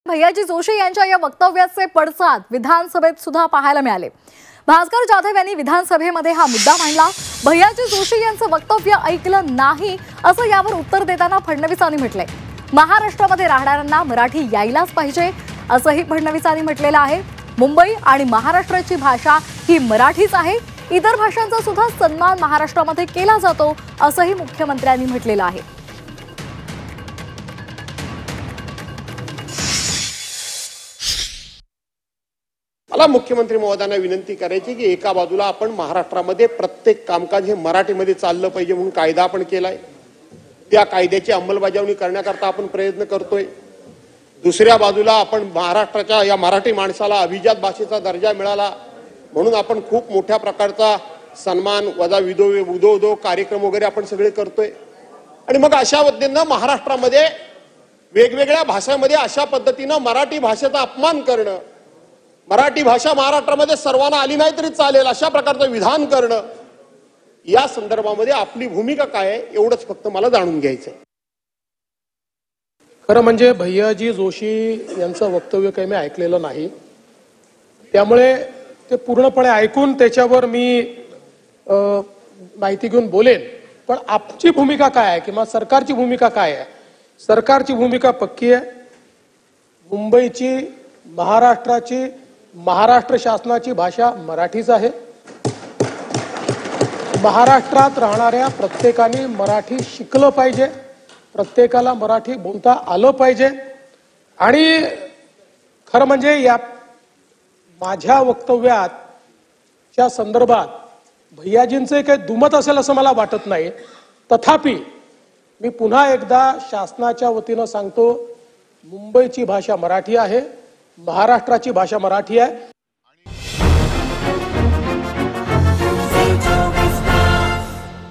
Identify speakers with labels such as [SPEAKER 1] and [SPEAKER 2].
[SPEAKER 1] भैयाजी जोशी यांच्या या वक्तव्याचे पडसाद विधानसभेत सुद्धा पाहायला मिळाले। भास्कर जाधव यांनी विधानसभेमध्ये हा मुद्दा मांडला। भैयाजी जोशी यांचं वक्तव्य ऐकलं नाही असं यावर उत्तर देताना फडणवीसांनी म्हटलंय। महाराष्ट्रामध्ये राहणाऱ्यांना मराठी यायलाच पाहिजे असंही फडणवीसांनी म्हटलेलं आहे। मुंबई आणि महाराष्ट्राची भाषा ही मराठीच आहे। इतर भाषांचा सुद्धा सन्मान महाराष्ट्रामध्ये केला जातो असंही मुख्यमंत्र्यांनी म्हटलेलं आहे।
[SPEAKER 2] मला मुख्यमंत्री महोदयांना विनंती करायची की एका बाजूला आपण महाराष्ट्रामध्ये प्रत्येक कामकाज हे मराठीमध्ये चाललं पाहिजे म्हणून कायदा आपण केलाय, त्या कायद्याची अंमलबजावणी करण्याकरता आपण प्रयत्न करतोय। दुसऱ्या बाजूला आपण महाराष्ट्राच्या या मराठी माणसाला अभिजात भाषेचा दर्जा मिळाला म्हणून आपण खूप मोठ्या प्रकारचा सन्मान वजा उदो कार्यक्रम वगैरे आपण सगळे करतोय। आणि मग अशा पद्धतीनं महाराष्ट्रामध्ये वेगवेगळ्या भाषांमध्ये अशा पद्धतीनं मराठी भाषेचा अपमान करणं, मराठी भाषा महाराष्ट्रामध्ये सर्वांना आली नाही तरी चालेल अशा प्रकारचं विधान करणं, या संदर्भामध्ये आपली भूमिका काय आहे एवढंच फक्त मला जाणून घ्यायचंय।
[SPEAKER 3] खरं म्हणजे भैयाजी जोशी यांचं वक्तव्य काही मी ऐकलेलं नाही, त्यामुळे ते पूर्णपणे ऐकून त्याच्यावर मी माहिती घेऊन बोलेन। पण आपली भूमिका काय आहे किंवा सरकारची भूमिका काय आहे? सरकारची भूमिका पक्की आहे। मुंबईची, महाराष्ट्राची, महाराष्ट्र शासनाची भाषा मराठीच आहे। महाराष्ट्रात राहणाऱ्या प्रत्येकाने मराठी शिकलं पाहिजे, प्रत्येकाला मराठी बोलता आलं पाहिजे। आणि खरं म्हणजे या माझ्या वक्तव्याच्या संदर्भात भैयाजींचे काही दुमत असेल असं मला वाटत नाही। तथापि मी पुन्हा एकदा शासनाच्या वतीनं सांगतो, मुंबईची भाषा मराठी आहे, महाराष्ट्राची भाषा मराठी आहे।